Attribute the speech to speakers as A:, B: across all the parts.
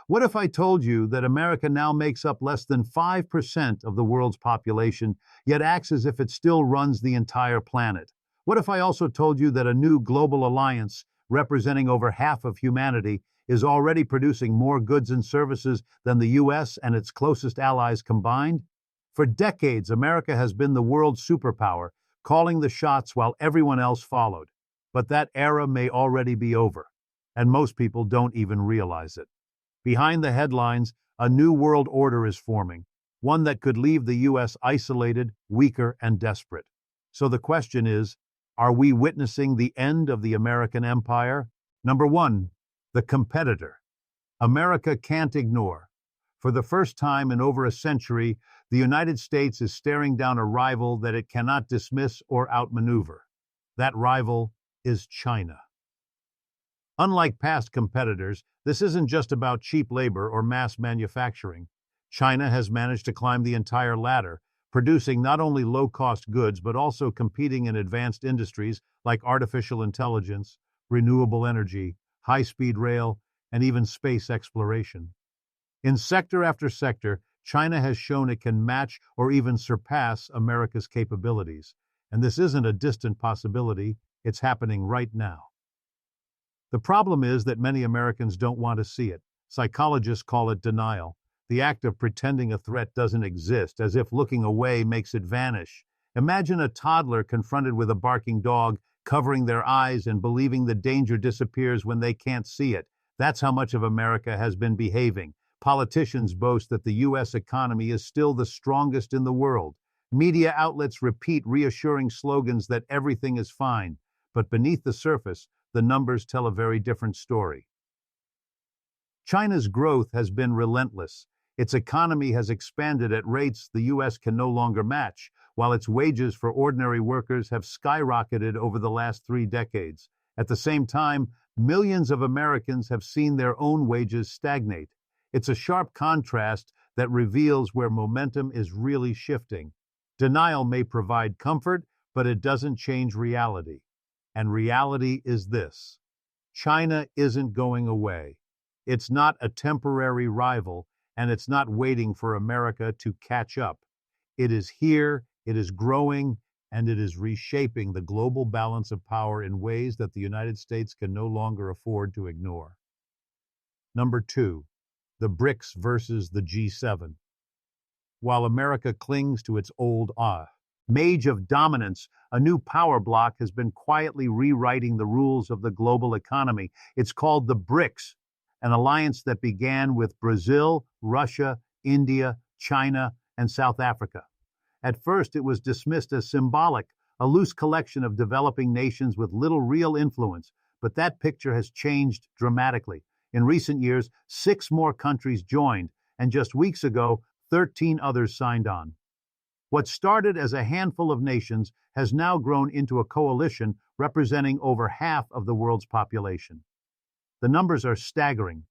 A: What if I told you that America now makes up less than 5% of the world's population, yet acts as if it still runs the entire planet? What if I also told you that a new global alliance, representing over half of humanity, is already producing more goods and services than the US and its closest allies combined? For decades, America has been the world superpower, calling the shots while everyone else followed. But that era may already be over, and most people don't even realize it. Behind the headlines, a new world order is forming, one that could leave the US isolated, weaker, and desperate. So the question is, are we witnessing the end of the American empire? Number one, the competitor. America can't ignore. For the first time in over a century, the United States is staring down a rival that it cannot dismiss or outmaneuver. That rival is China. Unlike past competitors, this isn't just about cheap labor or mass manufacturing. China has managed to climb the entire ladder, producing not only low-cost goods but also competing in advanced industries like artificial intelligence, renewable energy, high-speed rail, and even space exploration. In sector after sector, China has shown it can match or even surpass America's capabilities. And this isn't a distant possibility, it's happening right now. The problem is that many Americans don't want to see it. Psychologists call it denial, the act of pretending a threat doesn't exist, as if looking away makes it vanish. Imagine a toddler confronted with a barking dog, covering their eyes and believing the danger disappears when they can't see it. That's how much of America has been behaving. Politicians boast that the U.S. economy is still the strongest in the world. Media outlets repeat reassuring slogans that everything is fine. But beneath the surface, the numbers tell a very different story. China's growth has been relentless. Its economy has expanded at rates the U.S. can no longer match, while its wages for ordinary workers have skyrocketed over the last 3 decades. At the same time, millions of Americans have seen their own wages stagnate. It's a sharp contrast that reveals where momentum is really shifting. Denial may provide comfort, but it doesn't change reality. And reality is this: China isn't going away. It's not a temporary rival, and it's not waiting for America to catch up. It is here, it is growing, and it is reshaping the global balance of power in ways that the United States can no longer afford to ignore. Number 2, the BRICS versus the G7. While America clings to its old mage of dominance, a new power bloc has been quietly rewriting the rules of the global economy. It's called the BRICS, an alliance that began with Brazil, Russia, India, China, and South Africa. At first, it was dismissed as symbolic, a loose collection of developing nations with little real influence, but that picture has changed dramatically. In recent years, 6 more countries joined, and just weeks ago, 13 others signed on. What started as a handful of nations has now grown into a coalition representing over half of the world's population. The numbers are staggering.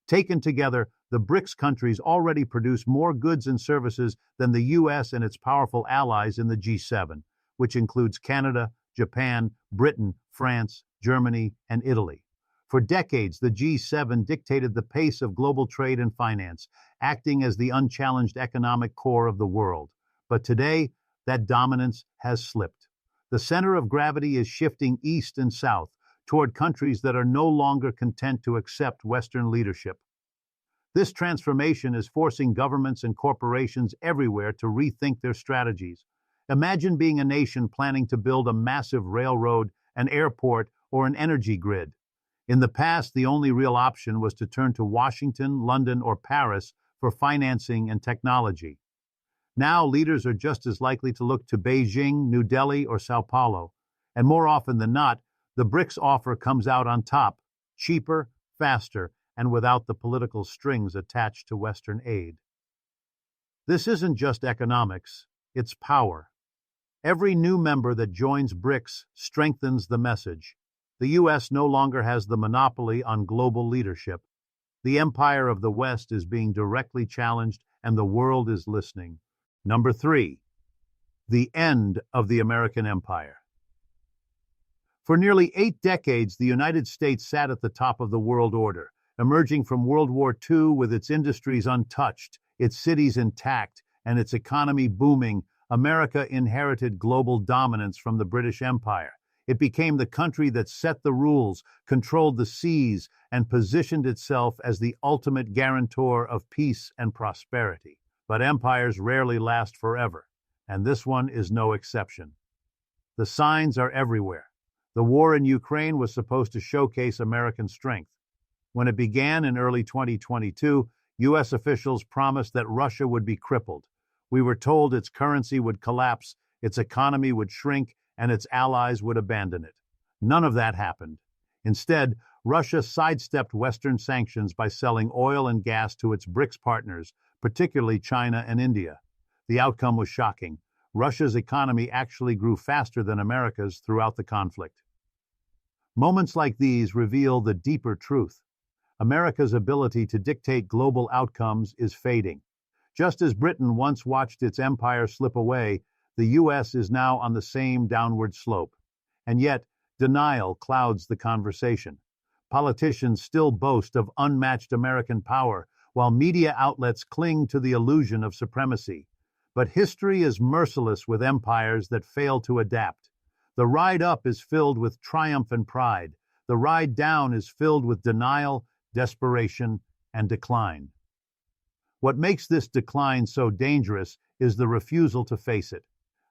A: Taken together, the BRICS countries already produce more goods and services than the U.S. and its powerful allies in the G7, which includes Canada, Japan, Britain, France, Germany, and Italy. For decades, the G7 dictated the pace of global trade and finance, acting as the unchallenged economic core of the world. But today, that dominance has slipped. The center of gravity is shifting east and south, toward countries that are no longer content to accept Western leadership. This transformation is forcing governments and corporations everywhere to rethink their strategies. Imagine being a nation planning to build a massive railroad, an airport, or an energy grid. In the past, the only real option was to turn to Washington, London, or Paris for financing and technology. Now, leaders are just as likely to look to Beijing, New Delhi, or Sao Paulo. And more often than not, the BRICS offer comes out on top, cheaper, faster, and without the political strings attached to Western aid. This isn't just economics, it's power. Every new member that joins BRICS strengthens the message. The U.S. no longer has the monopoly on global leadership. The empire of the West is being directly challenged, and the world is listening. Number 3, the end of the American empire. For nearly 8 decades, the United States sat at the top of the world order. Emerging from World War II with its industries untouched, its cities intact, and its economy booming, America inherited global dominance from the British Empire. It became the country that set the rules, controlled the seas, and positioned itself as the ultimate guarantor of peace and prosperity. But empires rarely last forever, and this one is no exception. The signs are everywhere. The war in Ukraine was supposed to showcase American strength. When it began in early 2022, U.S. officials promised that Russia would be crippled. We were told its currency would collapse, its economy would shrink, and its allies would abandon it. None of that happened. Instead, Russia sidestepped Western sanctions by selling oil and gas to its BRICS partners, particularly China and India. The outcome was shocking. Russia's economy actually grew faster than America's throughout the conflict. Moments like these reveal the deeper truth. America's ability to dictate global outcomes is fading. Just as Britain once watched its empire slip away, the U.S. is now on the same downward slope. And yet, denial clouds the conversation. Politicians still boast of unmatched American power, while media outlets cling to the illusion of supremacy. But history is merciless with empires that fail to adapt. The ride up is filled with triumph and pride. The ride down is filled with denial, desperation, and decline. What makes this decline so dangerous is the refusal to face it.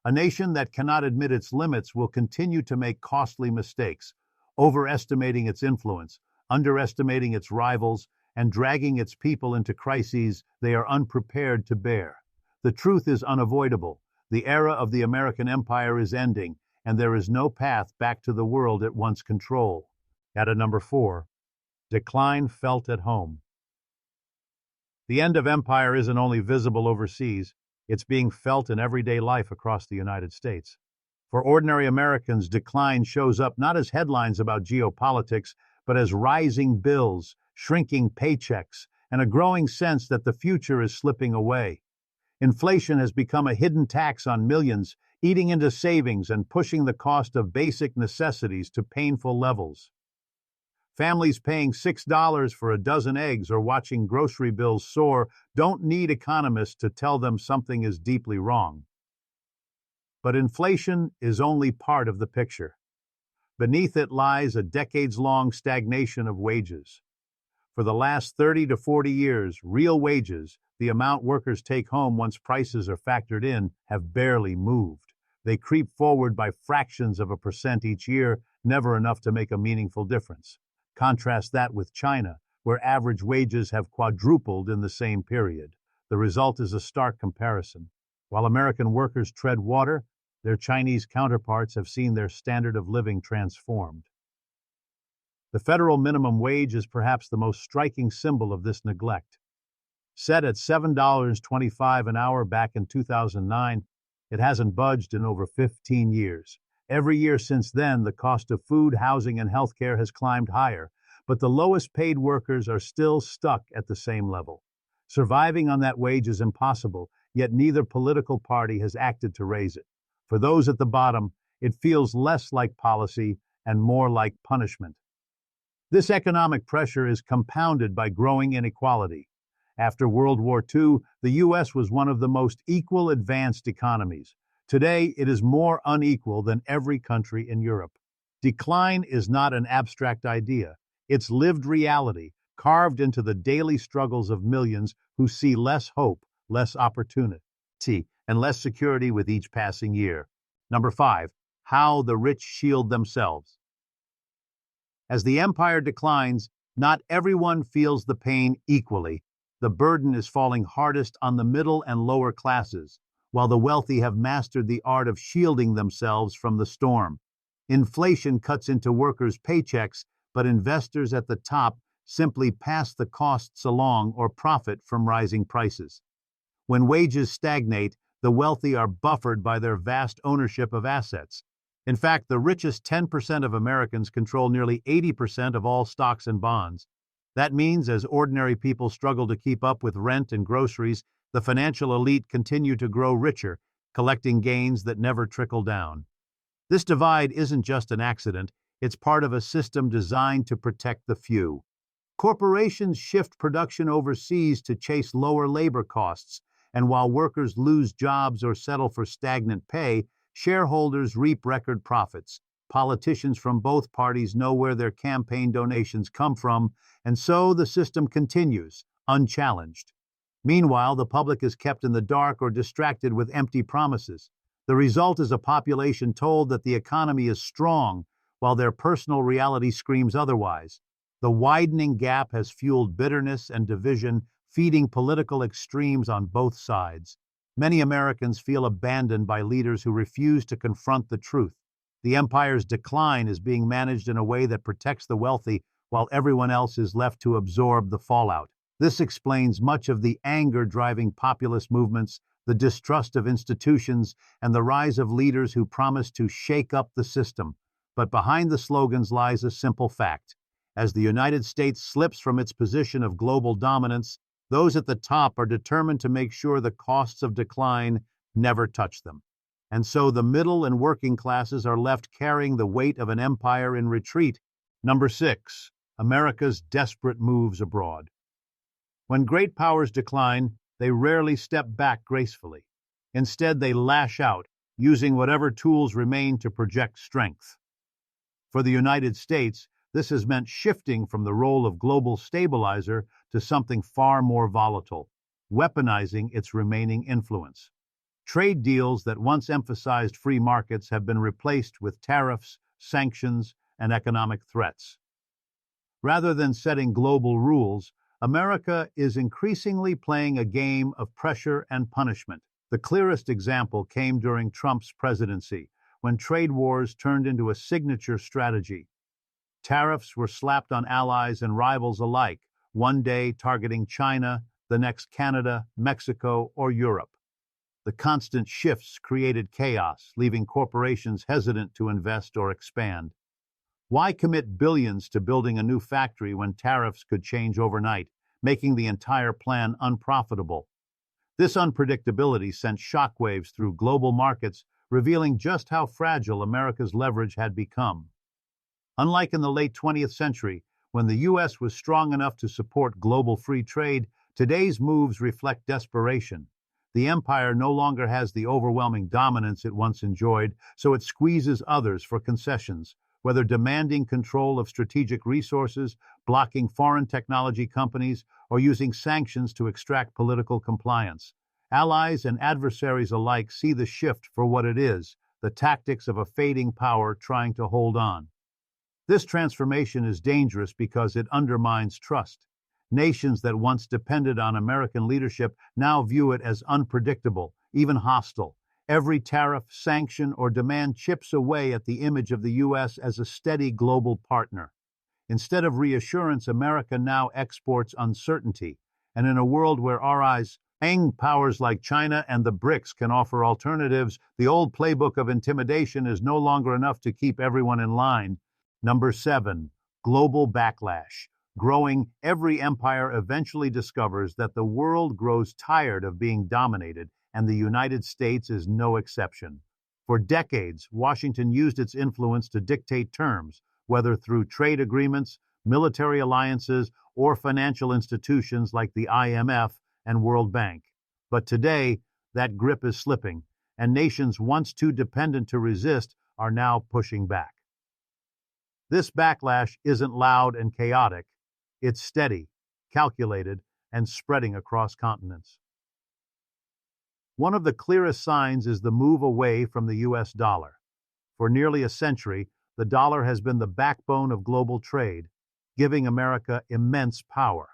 A: A nation that cannot admit its limits will continue to make costly mistakes, overestimating its influence, underestimating its rivals, and dragging its people into crises they are unprepared to bear. The truth is unavoidable. The era of the American empire is ending, and there is no path back to the world it once controlled. At number 4, decline felt at home. The end of empire isn't only visible overseas, it's being felt in everyday life across the United States. For ordinary Americans, decline shows up not as headlines about geopolitics, but as rising bills, shrinking paychecks, and a growing sense that the future is slipping away. Inflation has become a hidden tax on millions, eating into savings and pushing the cost of basic necessities to painful levels. Families paying $6 for a dozen eggs or watching grocery bills soar don't need economists to tell them something is deeply wrong. But inflation is only part of the picture. Beneath it lies a decades-long stagnation of wages. For the last 30 to 40 years, real wages, the amount workers take home once prices are factored in, have barely moved. They creep forward by fractions of a percent each year, never enough to make a meaningful difference. Contrast that with China, where average wages have quadrupled in the same period. The result is a stark comparison. While American workers tread water, their Chinese counterparts have seen their standard of living transformed. The federal minimum wage is perhaps the most striking symbol of this neglect. Set at $7.25 an hour back in 2009, it hasn't budged in over 15 years. Every year since then, the cost of food, housing, and healthcare has climbed higher, but the lowest paid workers are still stuck at the same level. Surviving on that wage is impossible, yet neither political party has acted to raise it. For those at the bottom, it feels less like policy and more like punishment. This economic pressure is compounded by growing inequality. After World War II, the U.S. was one of the most equal advanced economies. Today, it is more unequal than every country in Europe. Decline is not an abstract idea. It's lived reality, carved into the daily struggles of millions who see less hope, less opportunity, and less security with each passing year. Number 5, how the rich shield themselves. As the empire declines, not everyone feels the pain equally. The burden is falling hardest on the middle and lower classes, while the wealthy have mastered the art of shielding themselves from the storm. Inflation cuts into workers' paychecks, but investors at the top simply pass the costs along or profit from rising prices. When wages stagnate, the wealthy are buffered by their vast ownership of assets. In fact, the richest 10% of Americans control nearly 80% of all stocks and bonds. That means as ordinary people struggle to keep up with rent and groceries, the financial elite continue to grow richer, collecting gains that never trickle down. This divide isn't just an accident, it's part of a system designed to protect the few. Corporations shift production overseas to chase lower labor costs, and while workers lose jobs or settle for stagnant pay, shareholders reap record profits. Politicians from both parties know where their campaign donations come from, and so the system continues, unchallenged. Meanwhile, the public is kept in the dark or distracted with empty promises. The result is a population told that the economy is strong, while their personal reality screams otherwise. The widening gap has fueled bitterness and division, feeding political extremes on both sides. Many Americans feel abandoned by leaders who refuse to confront the truth. The empire's decline is being managed in a way that protects the wealthy, while everyone else is left to absorb the fallout. This explains much of the anger driving populist movements, the distrust of institutions, and the rise of leaders who promise to shake up the system. But behind the slogans lies a simple fact. As the United States slips from its position of global dominance, those at the top are determined to make sure the costs of decline never touch them. And so the middle and working classes are left carrying the weight of an empire in retreat. Number 6. America's desperate moves abroad. When great powers decline, they rarely step back gracefully. Instead, they lash out, using whatever tools remain to project strength. For the United States, this has meant shifting from the role of global stabilizer to something far more volatile, weaponizing its remaining influence. Trade deals that once emphasized free markets have been replaced with tariffs, sanctions, and economic threats. Rather than setting global rules, America is increasingly playing a game of pressure and punishment. The clearest example came during Trump's presidency, when trade wars turned into a signature strategy. Tariffs were slapped on allies and rivals alike, one day targeting China, the next Canada, Mexico, or Europe. The constant shifts created chaos, leaving corporations hesitant to invest or expand. Why commit billions to building a new factory when tariffs could change overnight, making the entire plan unprofitable? This unpredictability sent shockwaves through global markets, revealing just how fragile America's leverage had become. Unlike in the late 20th century, when the U.S. was strong enough to support global free trade, today's moves reflect desperation. The empire no longer has the overwhelming dominance it once enjoyed, so it squeezes others for concessions, whether demanding control of strategic resources, blocking foreign technology companies, or using sanctions to extract political compliance. Allies and adversaries alike see the shift for what it is, the tactics of a fading power trying to hold on. This transformation is dangerous because it undermines trust. Nations that once depended on American leadership now view it as unpredictable, even hostile. Every tariff, sanction, or demand chips away at the image of the U.S. as a steady global partner. Instead of reassurance, America now exports uncertainty. And in a world where allies, powers like China and the BRICS can offer alternatives, the old playbook of intimidation is no longer enough to keep everyone in line. Number 7. Global backlash. Growing, every empire eventually discovers that the world grows tired of being dominated, and the United States is no exception. For decades, Washington used its influence to dictate terms, whether through trade agreements, military alliances, or financial institutions like the IMF and World Bank. But today, that grip is slipping, and nations once too dependent to resist are now pushing back. This backlash isn't loud and chaotic. It's steady, calculated, and spreading across continents. One of the clearest signs is the move away from the U.S. dollar. For nearly a century, the dollar has been the backbone of global trade, giving America immense power.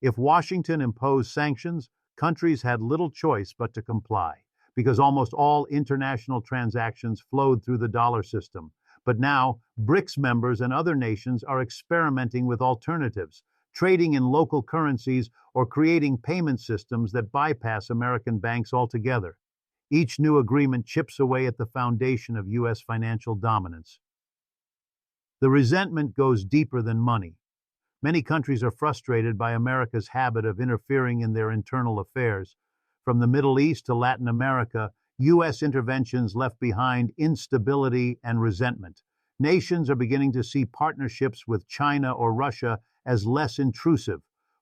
A: If Washington imposed sanctions, countries had little choice but to comply, because almost all international transactions flowed through the dollar system. But now, BRICS members and other nations are experimenting with alternatives, trading in local currencies or creating payment systems that bypass American banks altogether. Each new agreement chips away at the foundation of U.S. financial dominance. The resentment goes deeper than money. Many countries are frustrated by America's habit of interfering in their internal affairs. From the Middle East to Latin America, U.S. interventions left behind instability and resentment. Nations are beginning to see partnerships with China or Russia as less intrusive,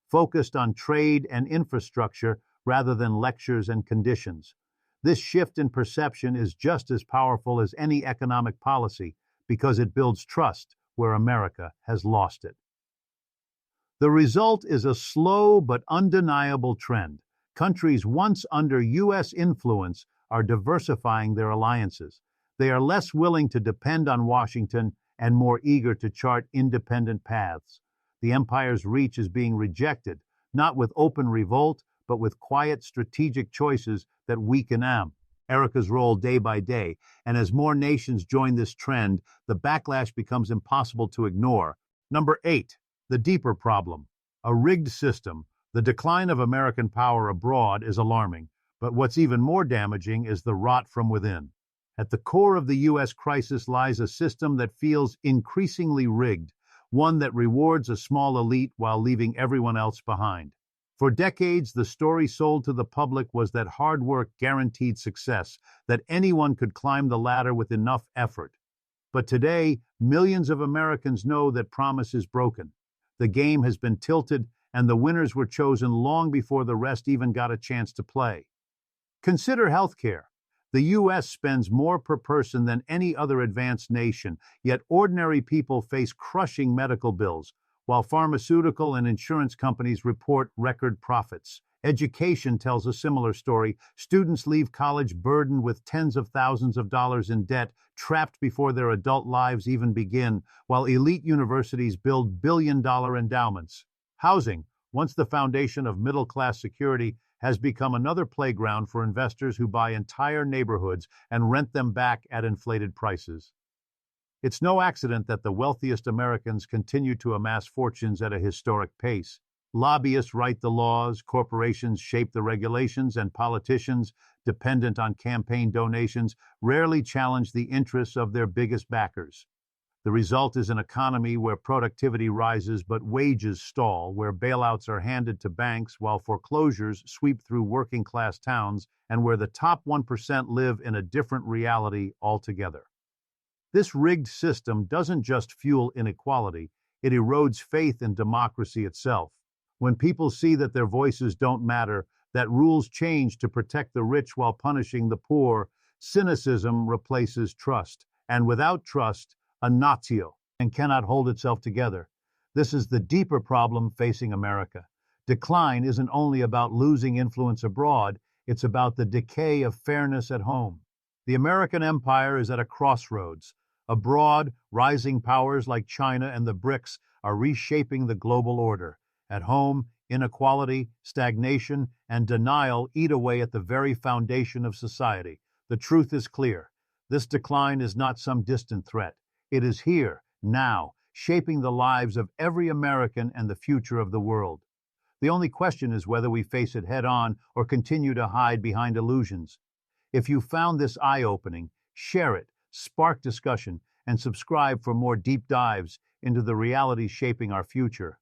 A: focused on trade and infrastructure rather than lectures and conditions. This shift in perception is just as powerful as any economic policy because it builds trust where America has lost it. The result is a slow but undeniable trend. Countries once under U.S. influence are diversifying their alliances. They are less willing to depend on Washington and more eager to chart independent paths. The empire's reach is being rejected, not with open revolt, but with quiet strategic choices that weaken America's role day by day. And as more nations join this trend, the backlash becomes impossible to ignore. Number 8. The deeper problem. A rigged system. The decline of American power abroad is alarming, but what's even more damaging is the rot from within. At the core of the U.S. crisis lies a system that feels increasingly rigged, one that rewards a small elite while leaving everyone else behind. For decades, the story sold to the public was that hard work guaranteed success, that anyone could climb the ladder with enough effort. But today, millions of Americans know that promise is broken. The game has been tilted, and the winners were chosen long before the rest even got a chance to play. Consider healthcare. The U.S. spends more per person than any other advanced nation, yet ordinary people face crushing medical bills, while pharmaceutical and insurance companies report record profits. Education tells a similar story. Students leave college burdened with tens of thousands of dollars in debt, trapped before their adult lives even begin, while elite universities build billion-dollar endowments. Housing, once the foundation of middle-class security, has become another playground for investors who buy entire neighborhoods and rent them back at inflated prices. It's no accident that the wealthiest Americans continue to amass fortunes at a historic pace. Lobbyists write the laws, corporations shape the regulations, and politicians, dependent on campaign donations, rarely challenge the interests of their biggest backers. The result is an economy where productivity rises but wages stall, where bailouts are handed to banks while foreclosures sweep through working-class towns, and where the top 1% live in a different reality altogether. This rigged system doesn't just fuel inequality, it erodes faith in democracy itself. When people see that their voices don't matter, that rules change to protect the rich while punishing the poor, cynicism replaces trust. And without trust, a natio, and cannot hold itself together. This is the deeper problem facing America. Decline isn't only about losing influence abroad, it's about the decay of fairness at home. The American empire is at a crossroads. Abroad, rising powers like China and the BRICS are reshaping the global order. At home, inequality, stagnation, and denial eat away at the very foundation of society. The truth is clear. This decline is not some distant threat. It is here, now, shaping the lives of every American and the future of the world. The only question is whether we face it head-on or continue to hide behind illusions. If you found this eye-opening, share it, spark discussion, and subscribe for more deep dives into the realities shaping our future.